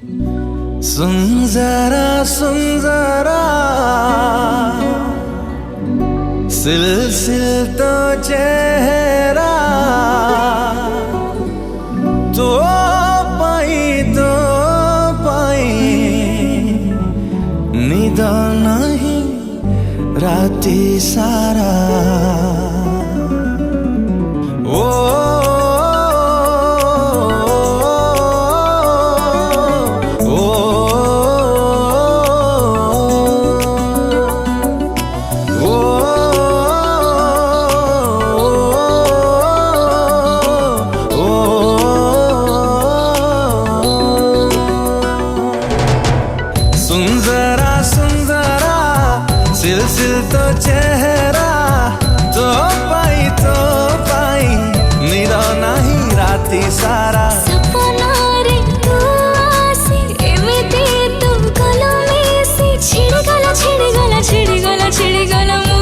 सुन जरा सिलसिल तो चेहरा तो पाई निद नहीं राती सारा ओ सुन जरा सिलसिल तो चेहरा तो पाई निद नहीं राती सारा सपना रे तू आसी एमिति तू गला मिसी छिड़गला मो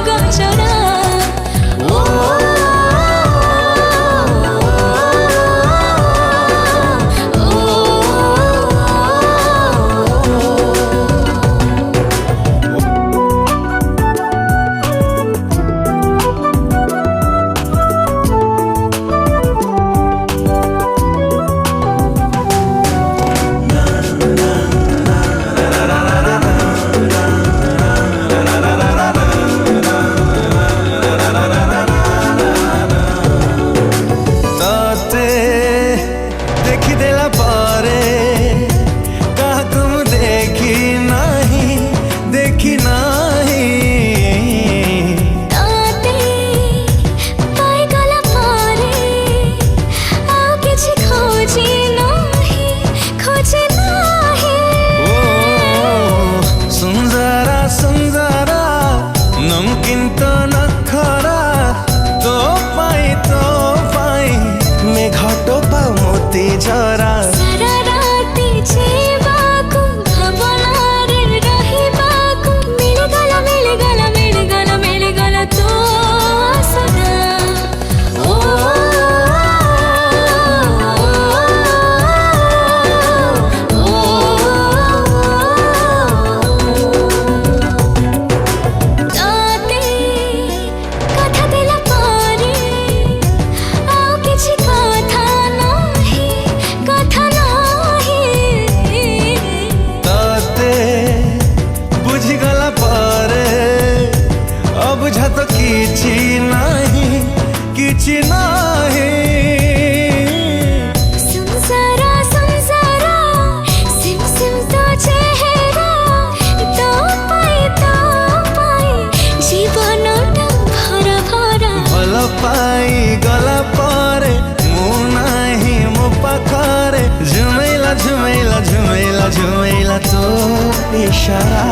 गजरा देखिदेला पारे काहकु मु देखी नहीं ताते पाई गला पारे आ किछि खोजी नाही ओ सुन जरा नमकीन तो नखरा तो पाई मेघटो पा मोती जरा सारा राती जेबाकु भावनारे रहिबाकु मिलगला तो आसरा ओ ताते कथा देला पारे आ किछि कथा ताते बुझिगला पारे अबुझा तो किछि नहीं सुन जरा सिम तो चेहरा तो पाई जीवनटा भरा भल पाई गला पारे मु नहीं मो पाखरे झुमेला तो इशारा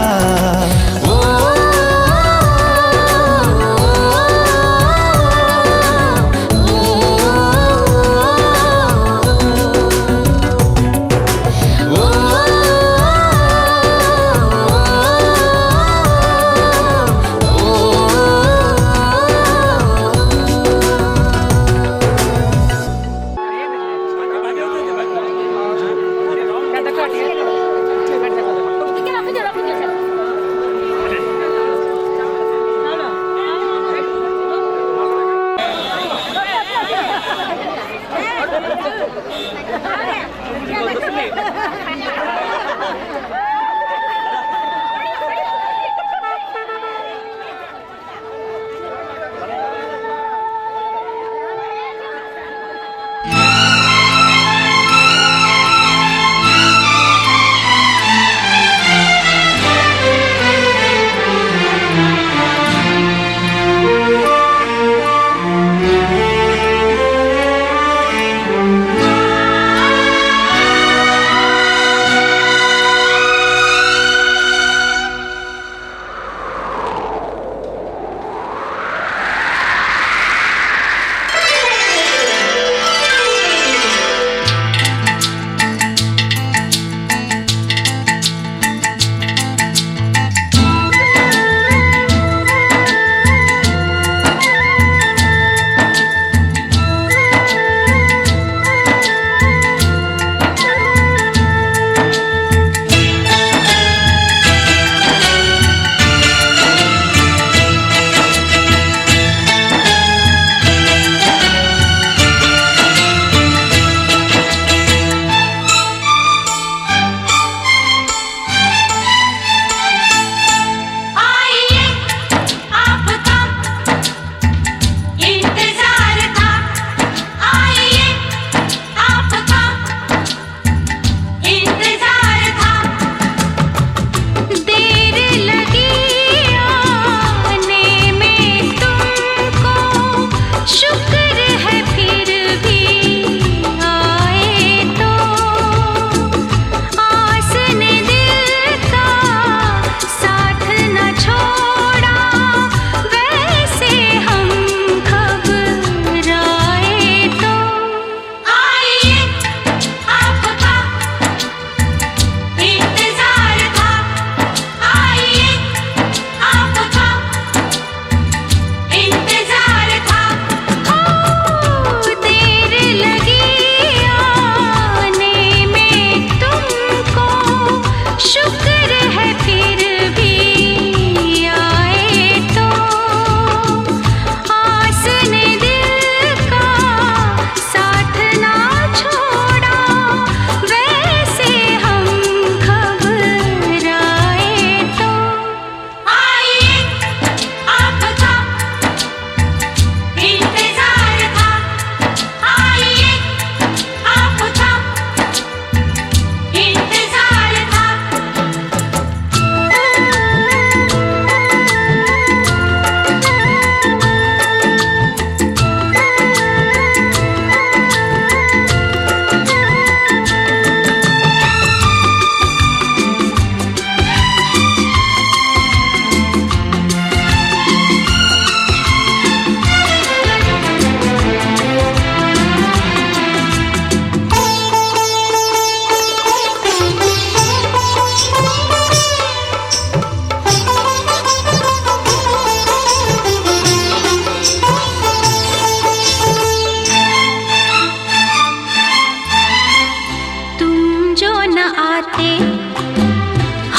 आते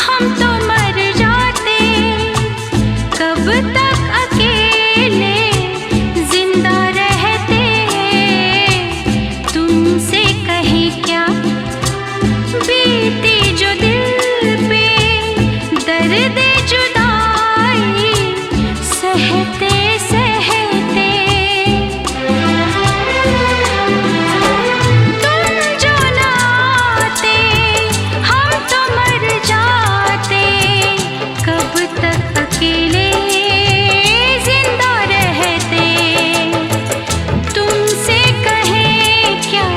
हम तो मर जाते। कब तक अकेले जिंदा रहते, तुमसे कहे क्या बीती जो दिल पे दर्द जुदाई सहते सहते। तुम जो न आते हम तो मर जाते। कब तक अकेले जिंदा रहते, तुमसे कहे क्या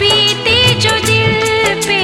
बीती जो दिल पे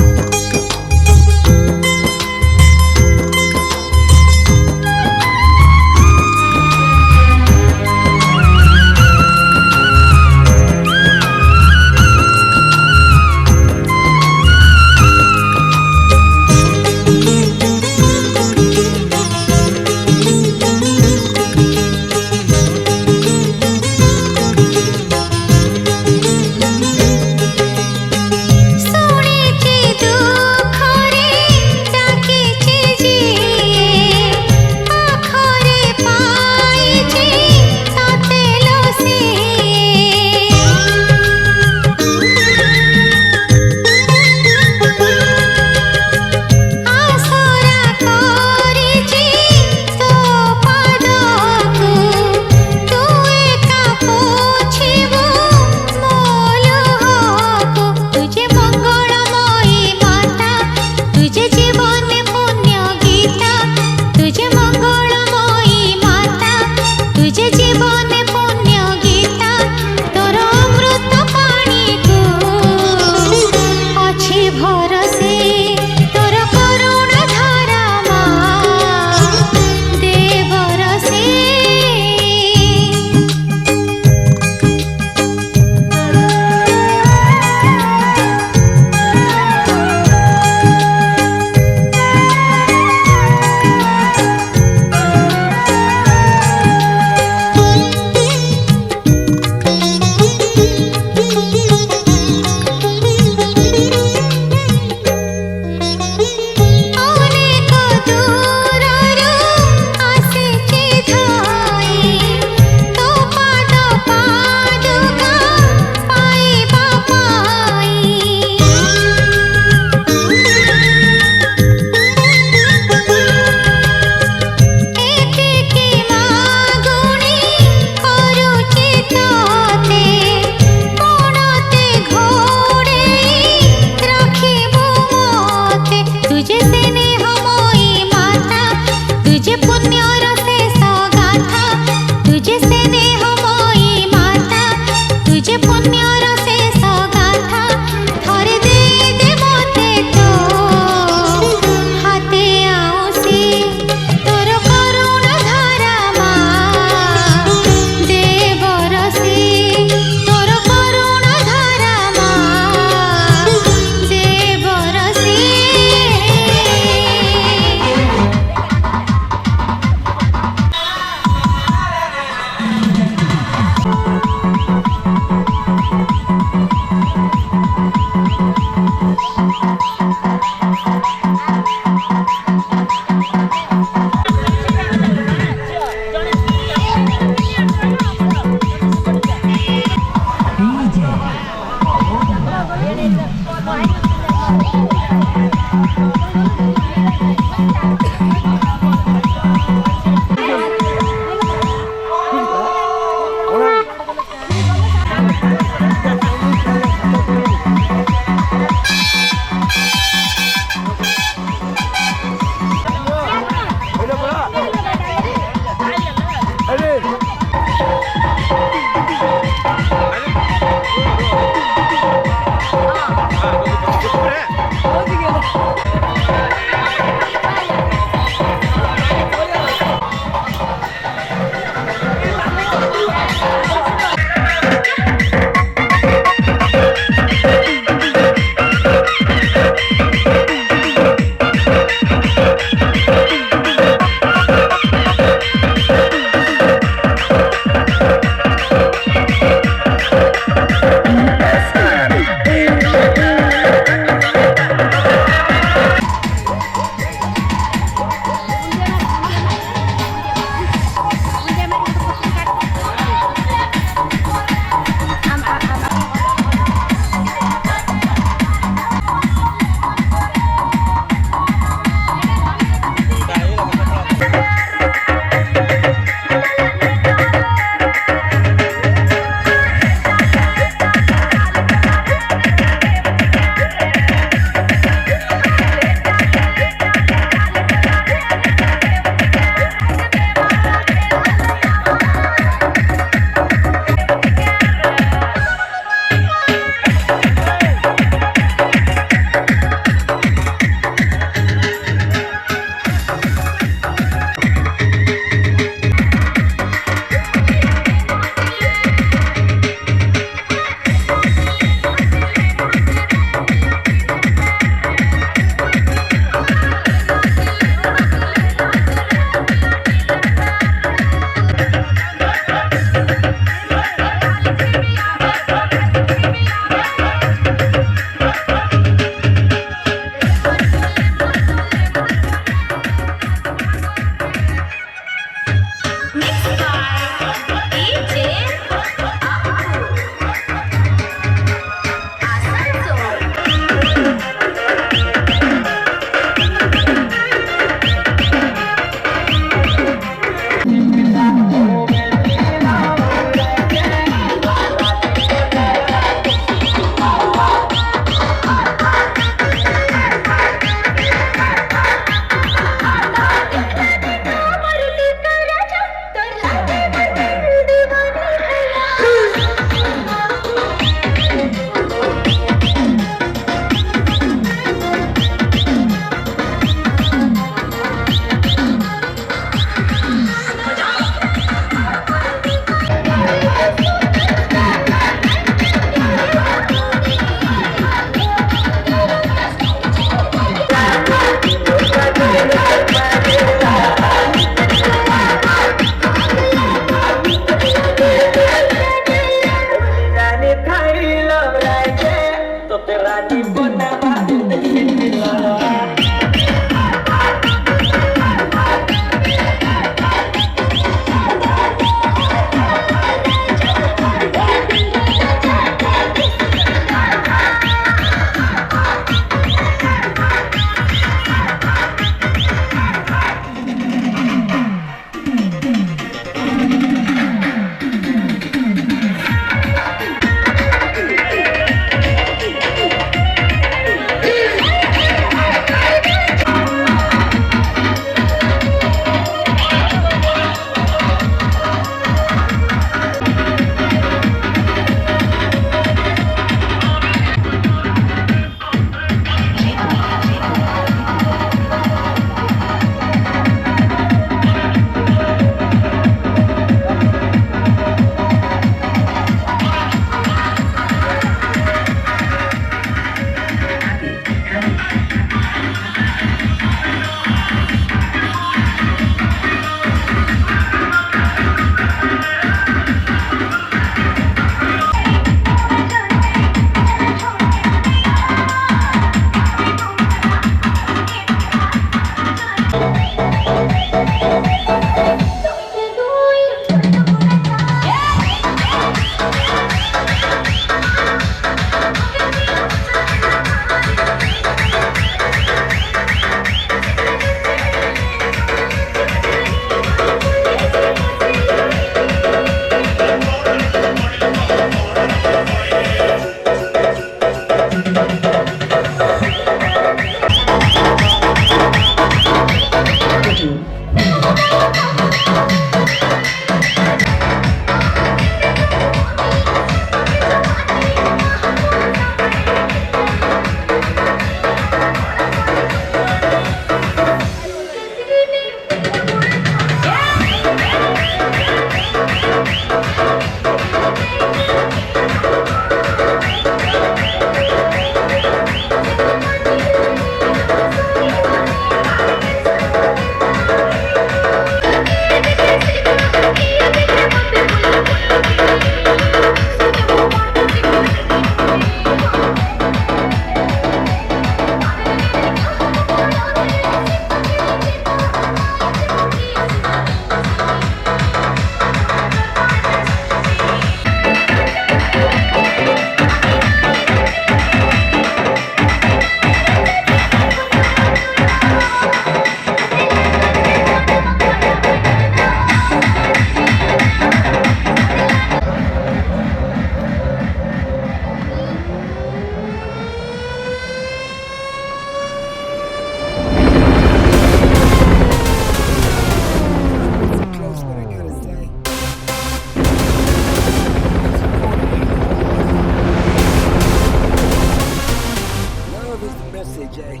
Jay.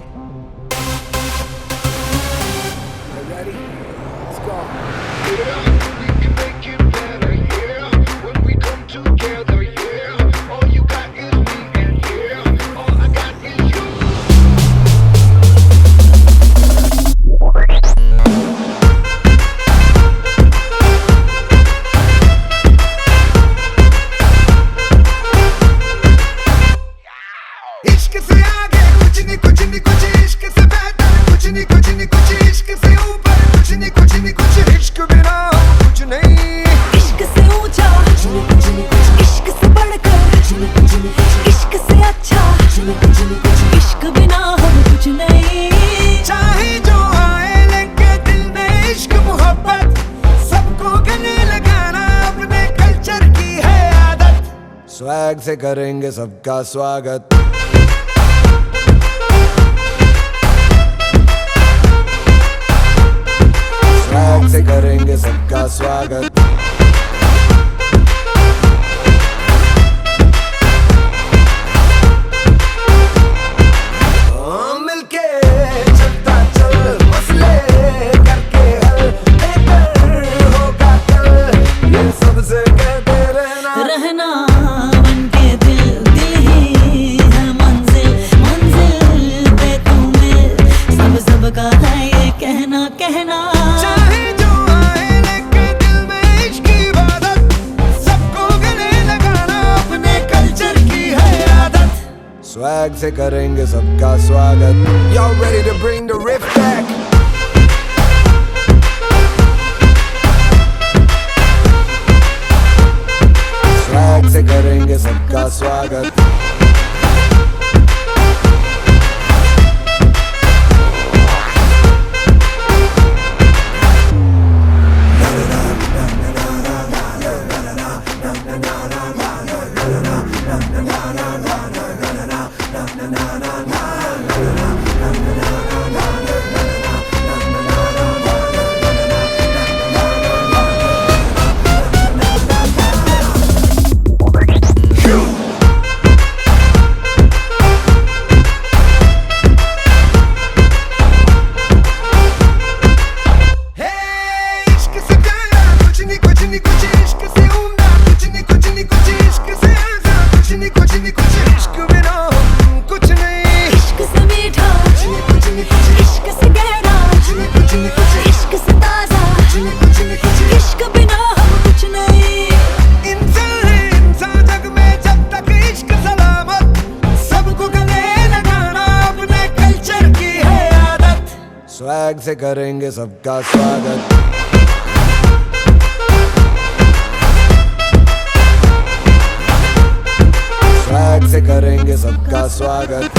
You ready? Let's go. Yeah, we can make it better, yeah. When we come together, yeah. All you got is me, and yeah, all I got is you. इश्क से आगे कुछ नहीं कुछ नहीं कुछ इश्क से बेहतर कुछ नहीं कुछ नहीं कुछ इश्क से ऊपर कुछ नहीं कुछ नहीं कुछ इश्क बिना हम कुछ नहीं इश्क से ऊंचा कुछ नहीं कुछ इश्क से बढ़कर कुछ नहीं कुछ इश्क से अच्छा कुछ नहीं कुछ इश्क बिना हम कुछ नहीं चाहे जो आए लेके दिल में इश्क मोहब्बत सबको गले लगाना अपने कल्चर की है आदत स्वैग से करेंगे सबका स्वागत स्वैग से करेंगे सबका स्वागत मिलके चलता चल मसले करके हल बेहतर होगा कल ये सबसे कहते रहना बनके दिल दिल ही है मंजिल मंजिल पे तुम्हें सब का है ये कहना कहना चाहे जो आए लेके दिल में इश्क की इबादत सबको गले लगाना अपने कल्चर की है आदत स्वैग से करेंगे सबका स्वागत Y'all ready to bring the riff back? Swag से करेंगे सबका स्वागत स्वैग से करेंगे सबका स्वागत स्वैग से करेंगे सबका स्वागत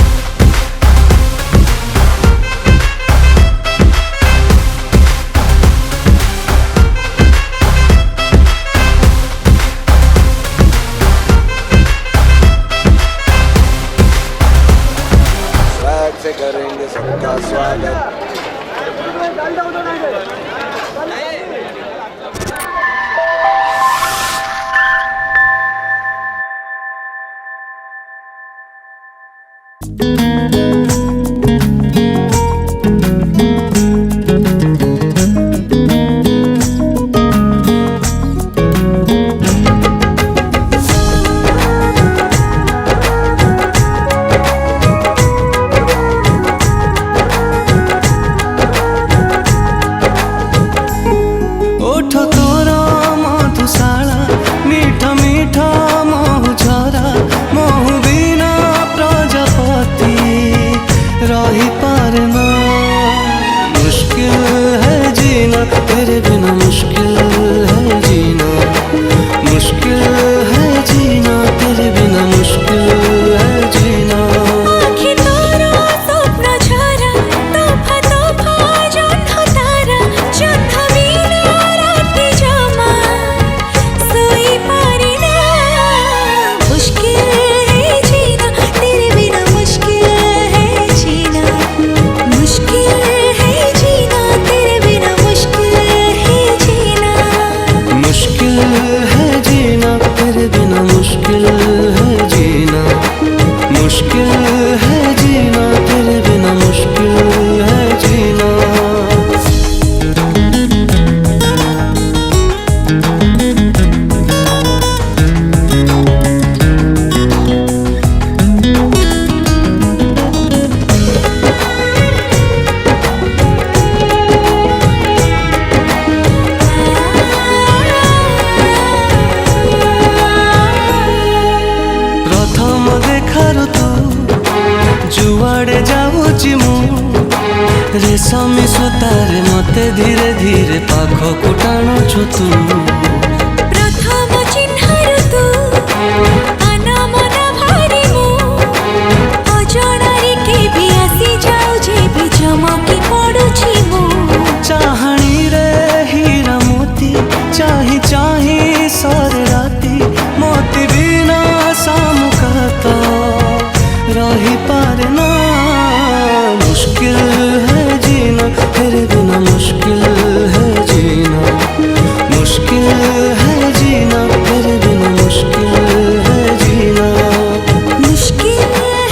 स्वैग से करेंगे सबका स्वागत तेरे बिना मुश्किल है जीना मुश्किल है जीना तेरे बिना मुश्किल है जीना आँखें तारा स्वप्न झारा तोफा तोफा जन्म तारा जन्म वीणा रात्रि जामा सोई पारी ना मुश्किल है जीना तेरे बिना मुश्किल है जीना मुश्किल है जीना तेरे बिना मुश्किल है ରେଶମୀ ସୂତାରେ ମତେ ଧୀରେ ଧୀରେ ପାଖକୁ ଟାଣୁଛୁ ତୁ। ପ୍ରଥମ ଚିହ୍ନରୁ ତୁ ଆନାମନା ଭାରି ମୁଁ ଅଜଣାରେ କେବେ ଆସି ଯାଉଛି ବି ଚମକି ପଡୁଛି ମୁଁ। ଚାହାଣୀରେ ହୀରା ମୋତି ଚାହିଁ ଚାହିଁ ସରେ ରାତି ମୋତି ବିନା ସାମୁକା ତ ରହିପାରେ ନା। मुश्किल है जीना तेरे बिना, मुश्किल है जीना, मुश्किल है जीना तेरे बिना, मुश्किल है जीना। मुश्किल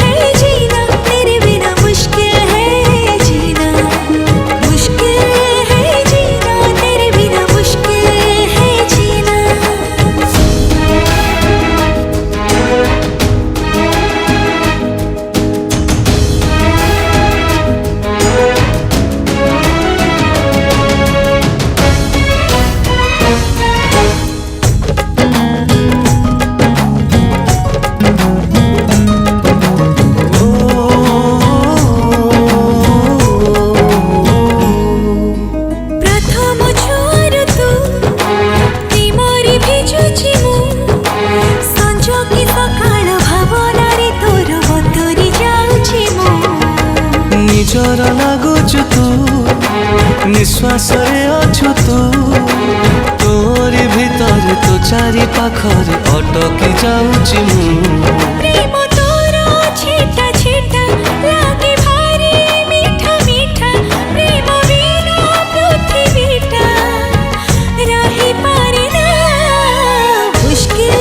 है जीना तेरे बिना, मुश्किल है जीना, मुश्किल है जीना तेरे बिना, मुश्किल है जीना। प्रथम छुआर तू प्रेमरे भिजुची मु संज कि सकाळ भावनारे तोर बतुरी जाउची मु। निजर लागुछु तू निश्वासरे अछु तू तोरी भितर तो चारि पाखरे अटकी जाउछि मु। प्रेम तोर छेटा छेटा लागे भारी मीठा मीठा प्रेम बिना पृथ्वीटा रही पारे ना। मुश्किल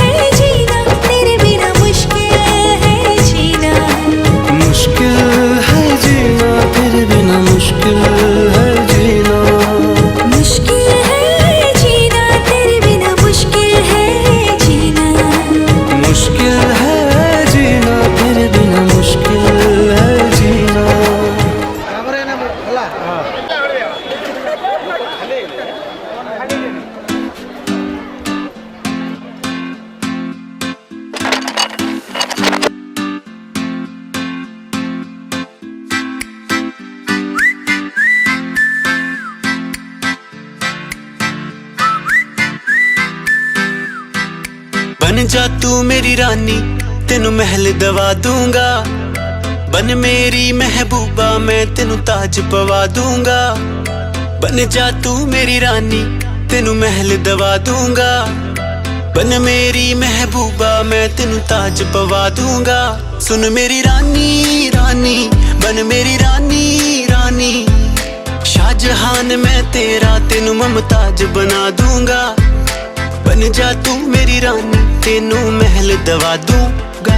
है जीना तेरे बिना, मुश्किल है जीना, मुश्किल है जीना तेरे बिना, मुश्किल है जीना। मुश्किल है जीना तेरे बिना, मुश्किल है जीना। मुश्किल है जीना तेरे बिना, मुश्किल है जीना। बन जा तू मेरी रानी तेनू महल दवा दूंगा, बन मेरी महबूबा मैं तेनू ताज पवा दूंगा। बन जा तू मेरी रानी तेनू महल दवा दूंगा, बन मेरी महबूबा मैं तेनू ताज पवा दूंगा। सुन मेरी रानी रानी बन मेरी रानी रानी, शाहजहान मैं तेरा तेनू मुमताज बना दूंगा। बन जा तू मेरी रानी तेनू महल दवा दूंगा।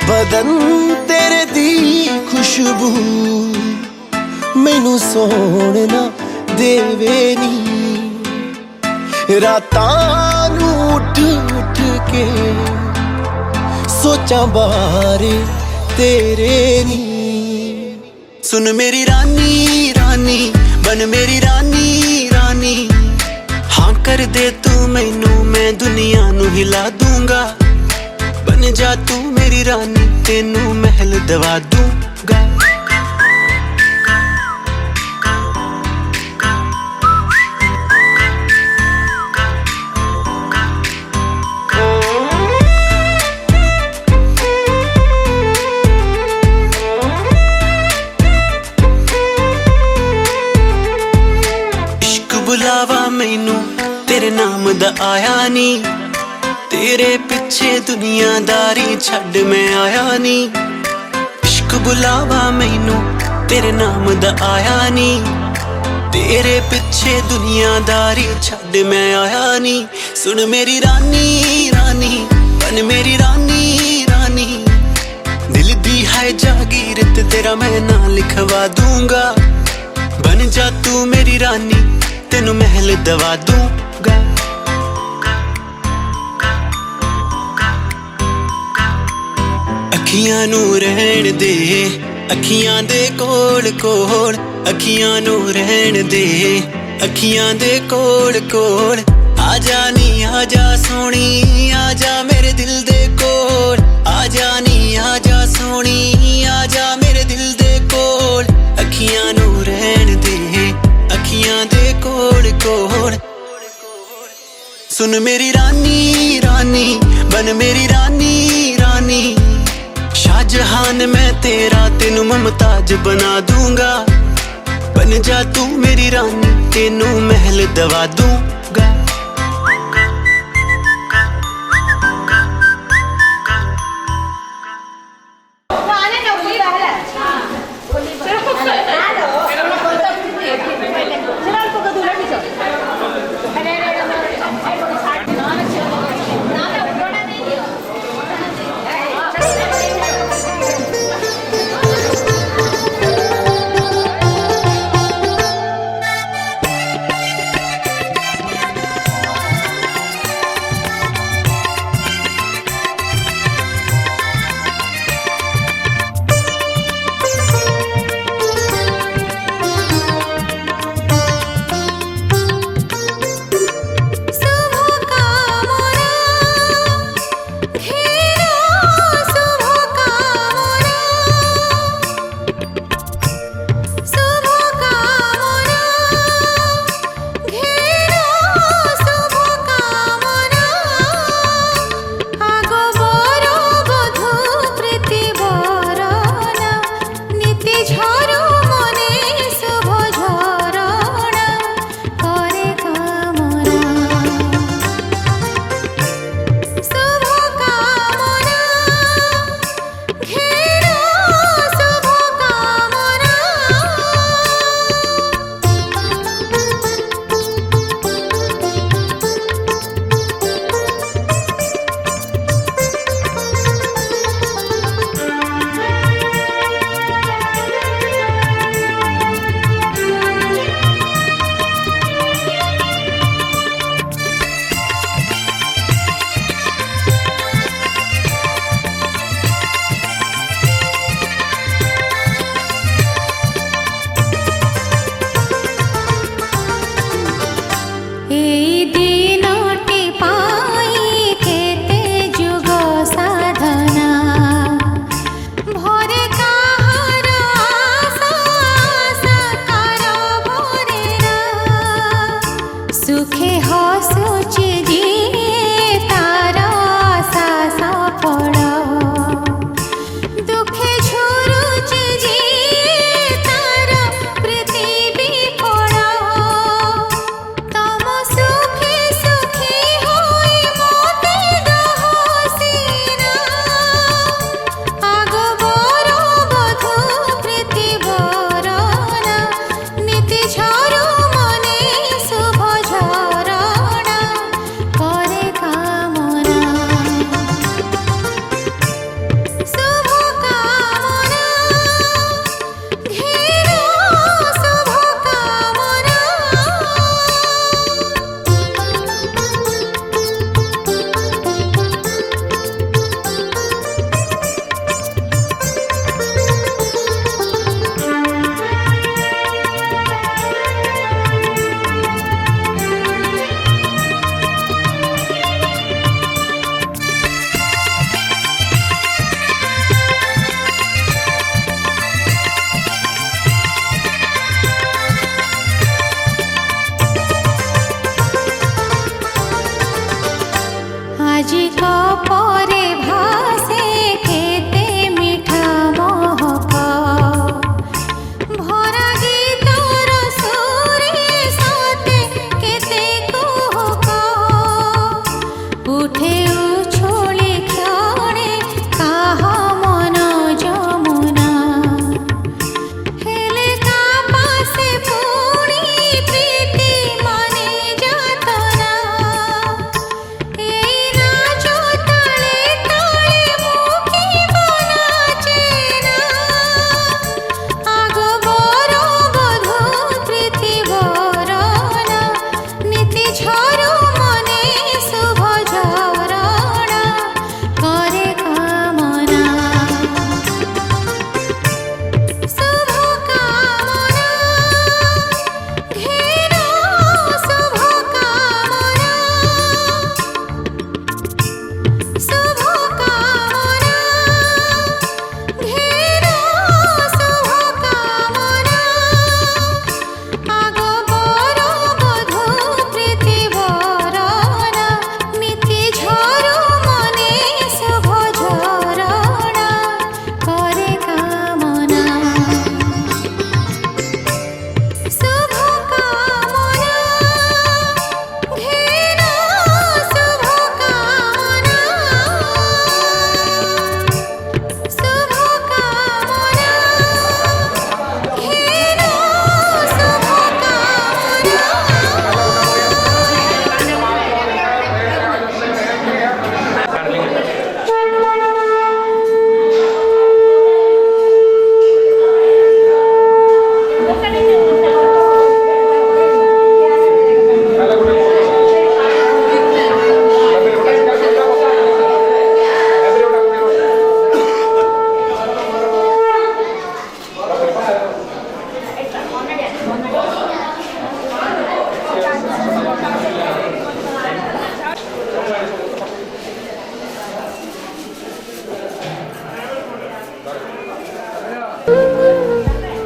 बदन तेरे दी खुशबू मैनू सोना देवे नी, रातां नू उठ उठ के सोचा बारे तेरे नी। सुन मेरी रानी रानी बन मेरी रानी रानी, हाँ कर दे तू मैनू मैं दुनिया नू हिला दूंगा। बन जा तू मेरी रानी तेनू महल दवा दूंगा। बुलावा मैनू तेरे नाम दा आया नी, तेरे पिछे दुनियादारी छड़ मैं आया नी। इश्क बुलावा मैनू तेरे नाम दा आया नी, तेरे पिछे दुनियादारी छड़ मैं आया नी। सुन मेरी रानी रानी बन मेरी रानी रानी, दिल दी है जागीर ते तेरा मैं नाम लिखवा दूंगा। बन जा तू मेरी रानी तेनू महल दवा दूंगा। अखियां नू रहन दे ਅੱਖੀਆਂ ਦੇ ਕੋਲ ਕੋਲ ਅੱਖੀਆਂ ਨੂੰ ਰਹਿਣ ਦੇ ਅੱਖੀਆਂ ਦੇ ਕੋਲ ਕੋਲ ਆ ਜਾ ਨੀ ਆ ਜਾ ਸੋਹਣੀ ਆ ਜਾ ਮੇਰੇ ਦਿਲ ਦੇ ਕੋਲ ਆ ਜਾ ਨੀ ਆ ਜਾ ਸੋਹਣੀ ਆ ਜਾ ਮੇਰੇ ਦਿਲ ਦੇ ਕੋਲ ਅੱਖੀਆਂ ਨੂੰ ਰਹਿਣ ਦੇ ਅੱਖੀਆਂ ਦੇ ਕੋਲ ਕੋਲ सुन मेरी रानी रानी बन मेरी रानी रानी शाहजहान मैं तेरा तेनू मुमताज बना दूंगा बन जा तू मेरी रानी तेनू महल दवा दूंगा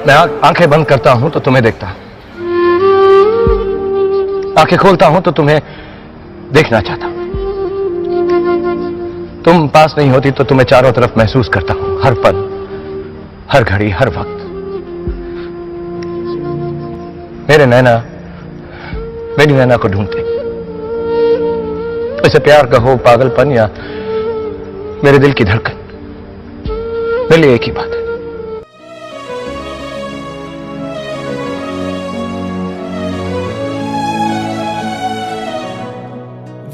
मैं आंखें बंद करता हूं तो तुम्हें देखता हूं, आंखें खोलता हूं तो तुम्हें देखना चाहता हूं। तुम पास नहीं होती तो तुम्हें चारों तरफ महसूस करता हूं, हर पल, हर घड़ी, हर वक्त। मेरे नैना मेरी नैना को ढूंढते, इसे प्यार कहो, पागलपन या मेरे दिल की धड़कन, मेरे लिए एक ही बात है।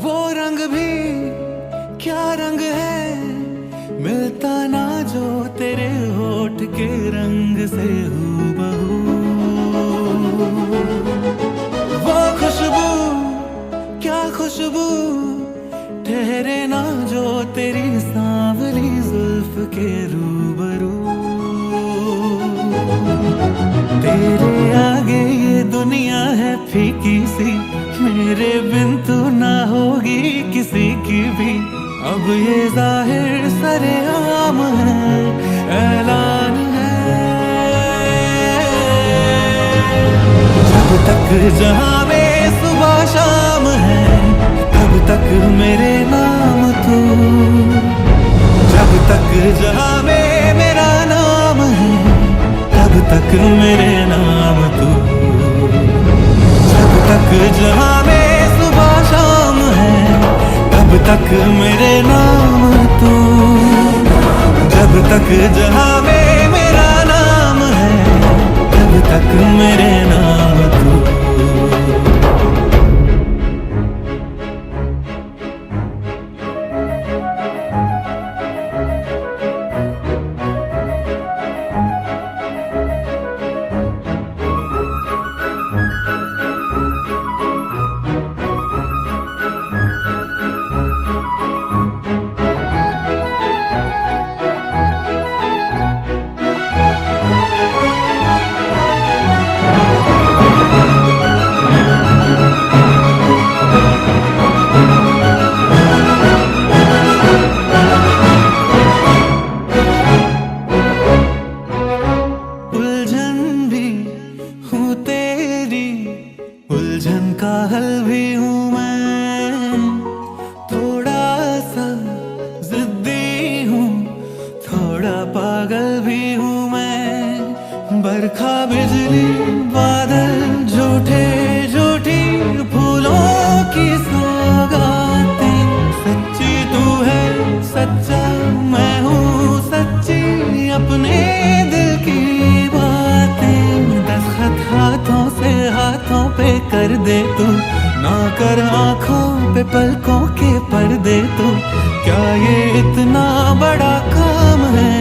वो रंग भी क्या रंग है, मिलता ना जो तेरे होठ के रंग से हूबहू। वो खुशबू क्या खुशबू, ठहरे ना जो तेरी सांवली जुल्फ के रूबरू। तेरे आगे ये दुनिया है फीकी सी, मेरे बिन तू ना होगी किसी की भी। अब ये जाहिर सरेआम है, ऐलान है, जब तक जहां में सुबह शाम है, तब तक मेरे नाम तू। जब तक जहां में मेरा नाम है, तब तक मेरे नाम तू। जब तक जहां में सुबह शाम है, तब तक मेरे नाम तू। जब तक जहां में मेरा नाम है, तब तक मेरे नाम तू। उलझन का हल भी हूँ मैं, थोड़ा सा जिद्दी हूँ, थोड़ा पागल भी हूँ मैं। बरखा बिजली बादल झूठे झूठी फूलों की सौगातें, सच्ची तू है सच्चा मैं हूँ सच्ची, अपने दिल की बातें। दस्तखत हाथों से हाथों पे कर दे तू, ना कर आंखों पे पलकों के पर्दे तू। क्या ये इतना बड़ा काम है,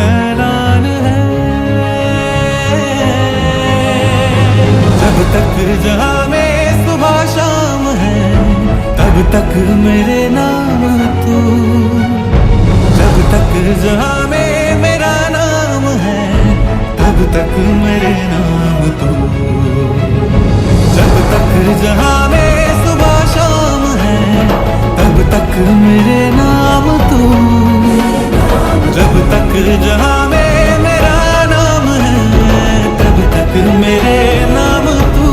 ऐलान है। जब तक जहां में सुबह शाम है, तब तक मेरे नाम तू। जब तक जहां में मेरा नाम है, तब तक मेरे नाम तू। जब तक जहां में सुबह शाम है, तब तक मेरे नाम तू। जब तक जहां में मेरा नाम है, तब तक मेरे नाम तू।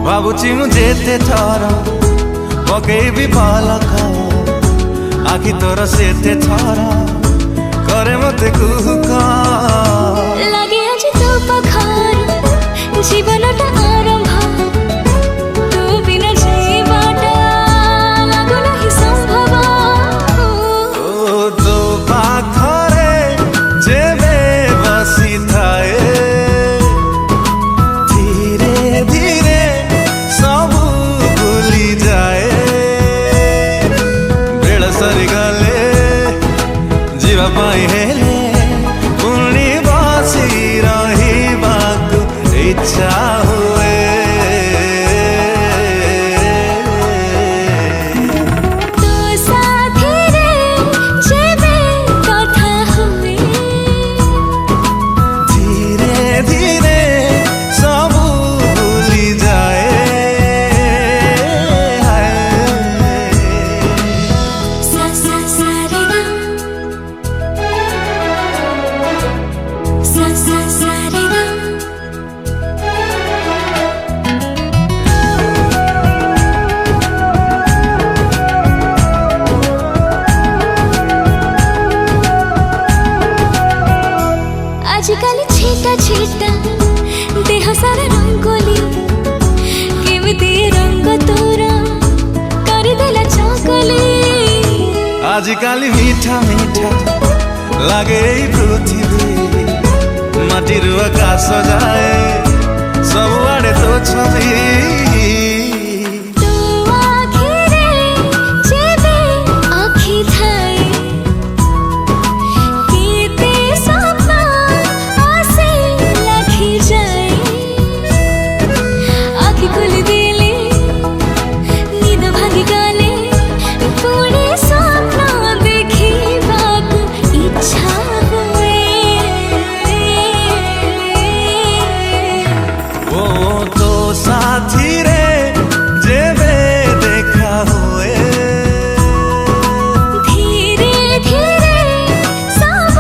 ଭାବୁଛି ମୁଁ ଯେତେ ଥର ପକେଇବି ପଲକ ଆଖି ତୋର ସେତେ ଥର करे मते कुहुक लगे आज तो पखार जीवनटा आरंभ तू बिना जीवाटा लागो नहीं संभव तो पाखरे जेबे बसी थाए धीरे धीरे सब भूली जाए बेल सरी गले जीवा पाई हेले पुणी बसी रहिबाकु इच्छा हुए तो साथी रे जेबे कथा हुए धीरे धीरे सब भूली जाए सा सा सा रे गा सा सा सा रे गा आजकल छीटा छीटा देह सारा रंगोली केमिति रंग तोरा करदेला चकली आजिकाली मीठा मीठा लागे एई पृथ्वी माटिरु आकाश जाए सबुआड़े तो छवि तो आखिरे जेबे आखि थाए केते सपना आसे लाखी जाए आखि खुल देले नींद भांगी गले पुणे स्वप्न देखिबाकु इच्छा हुए ओ तो साथी रे जेबे देखा हुए धीरे धीरे सब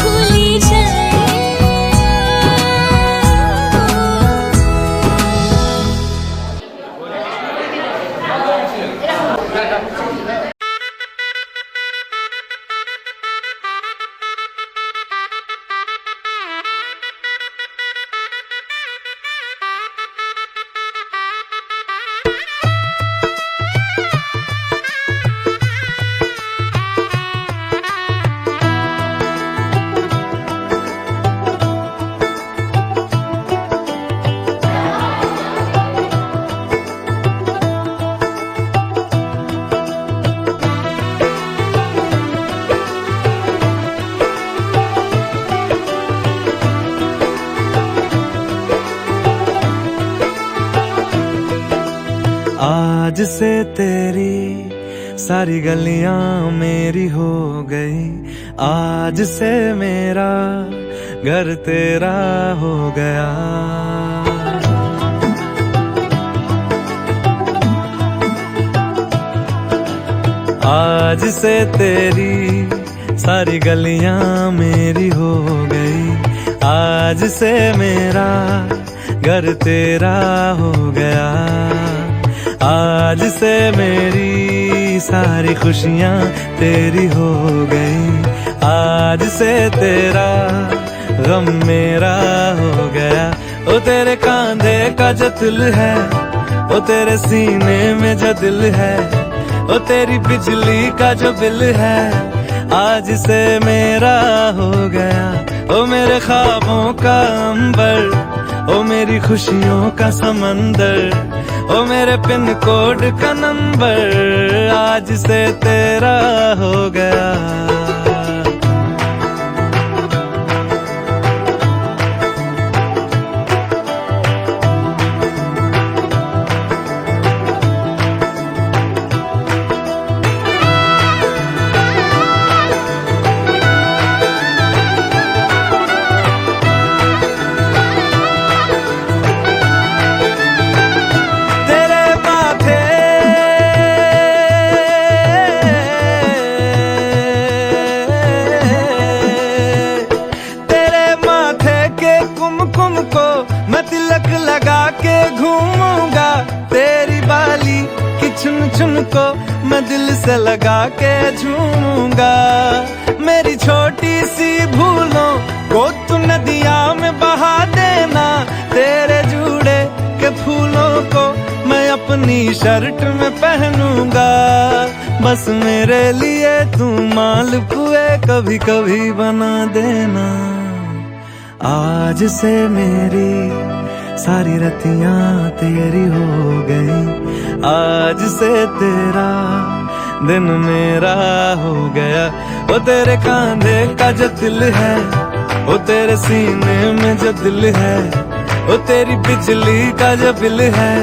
भूली जाए आज से तेरी सारी गलियां मेरी हो गई आज से मेरा घर तेरा हो गया आज से तेरी सारी गलियां मेरी हो गई आज से मेरा घर तेरा हो गया आज से मेरी सारी खुशियां तेरी हो गई आज से तेरा गम मेरा हो गया ओ तेरे कांधे का जो दिल है ओ तेरे सीने में जो दिल है ओ तेरी बिजली का जो बिल है आज से मेरा हो गया ओ मेरे ख्वाबों का अंबर ओ मेरी खुशियों का समंदर ओ मेरे पिन कोड का नंबर आज से तेरा हो गया तेरी बाली की चुन चुन को मैं दिल से लगा के झूमूंगा। मेरी छोटी सी भूलों को तू नदिया में बहा देना। तेरे जुड़े के फूलों को मैं अपनी शर्ट में पहनूंगा। बस मेरे लिए तू मालपुए कभी कभी बना देना। आज से मेरी सारी रतियां तेरी हो गई। आज से तेरा दिन मेरा हो गया। वो तेरे कांधे का जो दिल है, वो तेरे सीने में जो दिल है, वो तेरी बिजली का जो बिल है,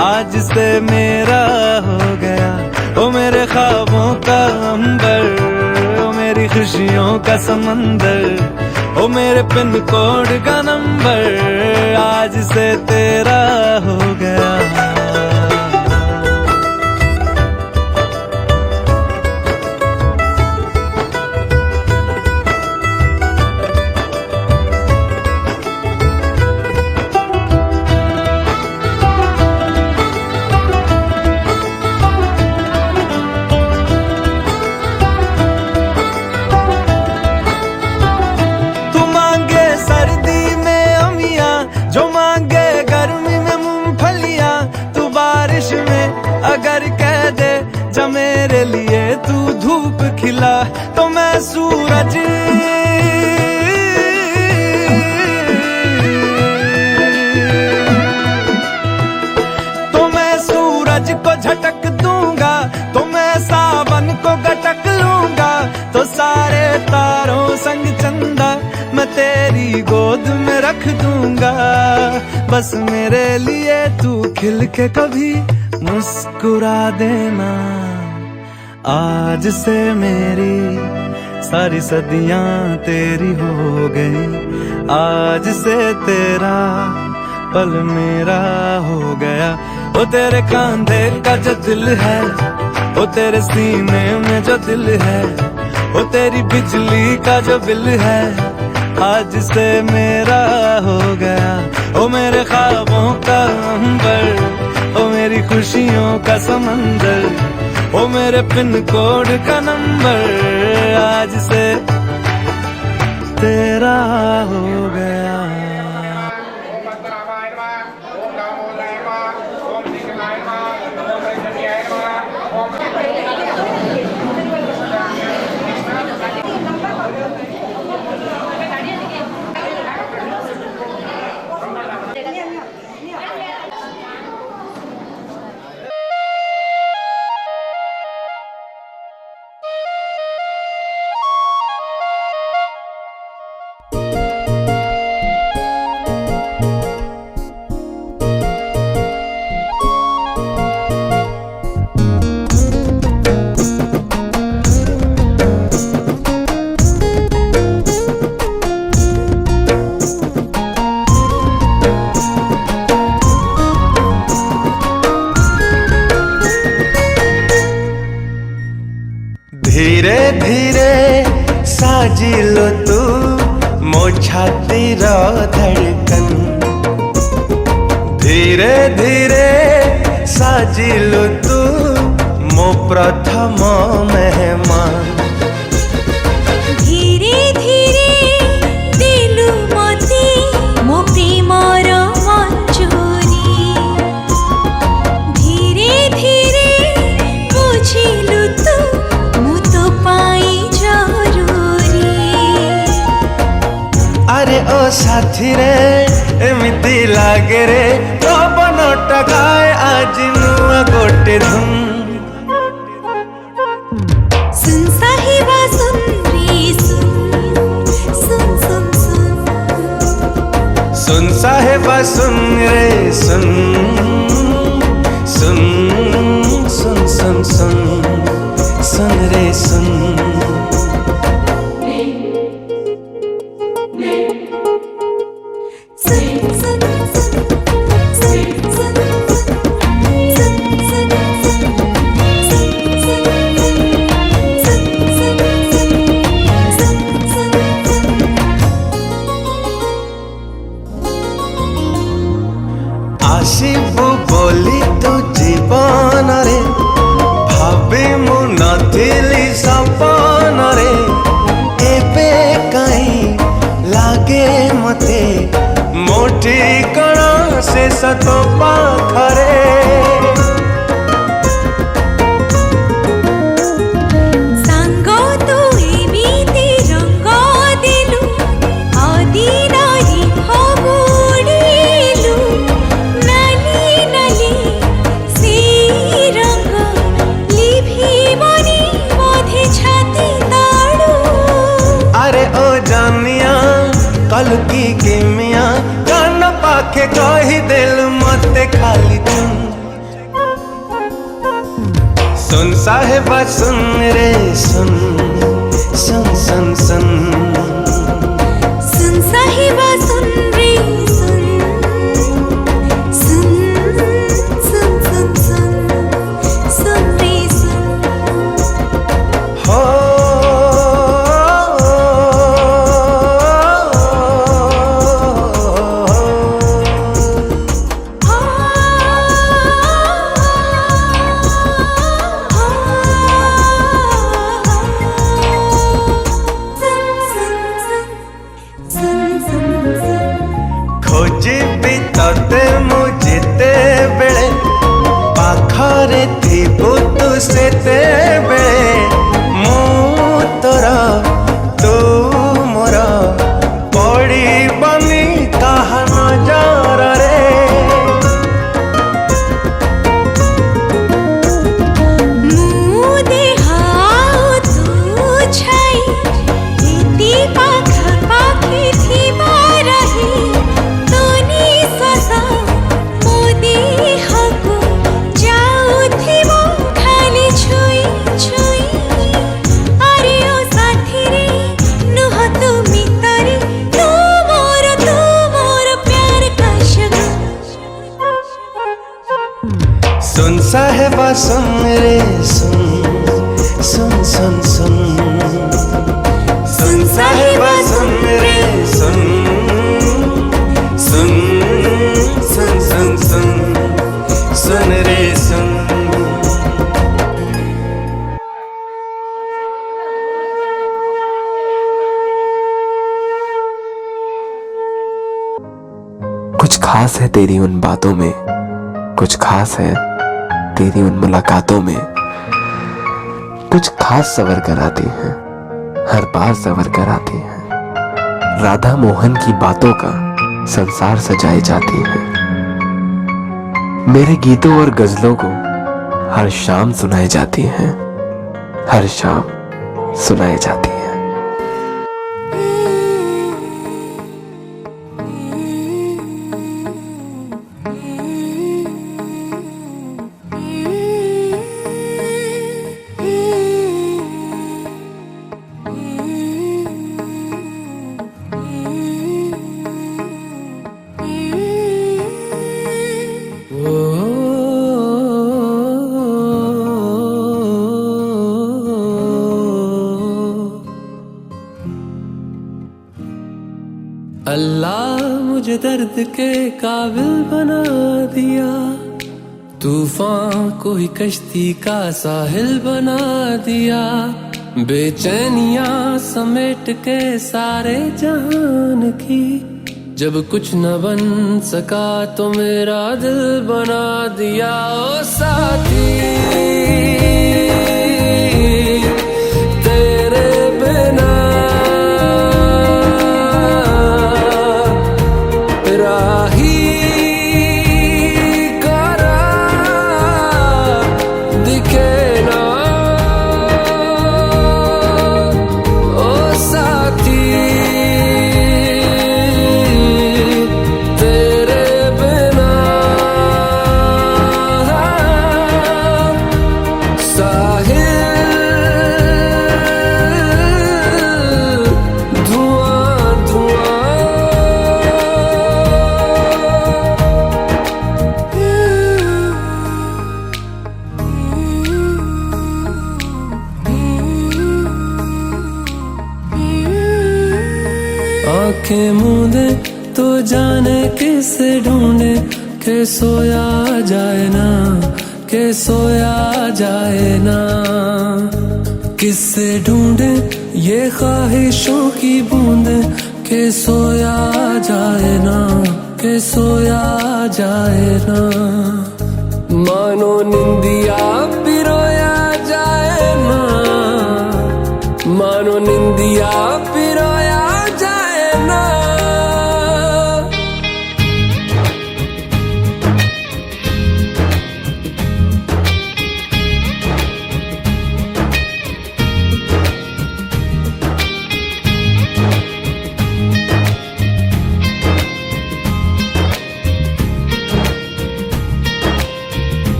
आज से मेरा हो गया। वो मेरे ख्वाबों का अंबर, वो मेरी खुशियों का समंदर, वो मेरे पिन कोड का नंबर, आज से तेरा हो गया। अगर कह दे जब मेरे लिए तू धूप खिला तो मैं सूरज, तो मैं सूरज को झटक दूंगा, तो मैं सावन को गटक लूंगा, तो सारे तारों संग चंदा मैं तेरी गोद में रख दूंगा। बस मेरे लिए तू खिल के कभी मुस्कुरा देना। आज से मेरी सारी सदियां तेरी हो गई। आज से तेरा पल मेरा हो गया। वो तेरे कांधे का जो दिल है, वो तेरे सीने में जो दिल है, वो तेरी बिजली का जो बिल है, आज से मेरा हो गया। वो मेरे ख्वाबों का अंबर, ओ मेरी खुशियों का समंदर, ओ मेरे पिन कोड का नंबर, आज से तेरा हो गया। धीरे धीरे साजिलो तू मो छातीर धड़कन। धीरे धीरे साजिलो तू मो प्रथम मेहमान। धीरे धीरे दिलु मते मो प्रेमर मंजूरी। धीरे धीरे बुझिलु तू अरे ओ साथी रे एमिति लागे रे पवन टकाए आज नुआ गोटे धुन। सुन साहिबा सुन रे सुन, सुन सुन सुन, सुन साहिबा सुन रे सुन, सुन सुन सुन सुन, सुन रे सुन। हरे सांगो तू एमिति रंग दिलु आदिनारी फगुड़िलु नाली नाली से रंग लिभिबनी बोधे छाती ताड़ू अरे ओ जानिया कल की किमिया कान पाखे कही दिल मते खाली सुन साहेबा सुन रे सुन सुन सुन सुन सुन साहिबा सुन रे सुन सुन सुन सुन सुन सुन रे सुन हो खोजिबी तते मु जिते बेले पाखरे थिबु तू सेते बेले मु तोरा तू मोरा पड़ी बनी कहा नजर रे मुदे हाउ तू छाई इति पाखा पाखी थी बारही तोनी ससा मोदी हको जाऊ थी वो खाली छुई छुई अरे ओ साथी रे नुह तू मितरी तू मोर प्यार का शगुन सुन साहेबा सुन रे सुन सुन सुन सुन सुन साहेबा सुन रे सुन सुन सुन सुन सुन सुन रे सुन कुछ खास है तेरी उन बातों में, कुछ खास है तेरी उन मुलाकातों में, कुछ खास सवर कर आती हैं, हर बार सवर कर आती हैं। राधा मोहन की बातों का संसार सजाई जाती है। मेरे गीतों और गजलों को हर शाम सुनाई जाती हैं, हर शाम सुनाई जाती हैं। अल्लाह मुझे दर्द के काबिल बना दिया, तूफान को ही कश्ती का साहिल बना दिया। बेचैनियां समेट के सारे जहान की, जब कुछ न बन सका तो मेरा दिल बना दिया। ओ साथी तेरे बिना राही करा दिखे ना। ओ साथी तेरे बिना साहिल धुआं धुआं। आंखें मूंदे तो जाने किसे ढूंढे, के सोया जाए ना, के सोया जाए ना। किससे ढूंढे ये ख्वाहिशों की बूंदे, के सोया जाए ना, के सोया जाए ना।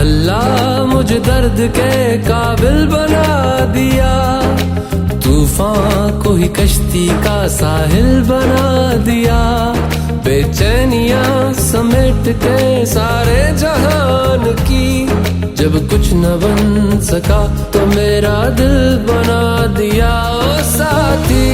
अल्लाह मुझे दर्द के काबिल बना दिया, तूफान को ही कश्ती का साहिल बना दिया। बेचैनियां समेट के सारे जहान की, जब कुछ न बन सका तो मेरा दिल बना दिया। ओ साथी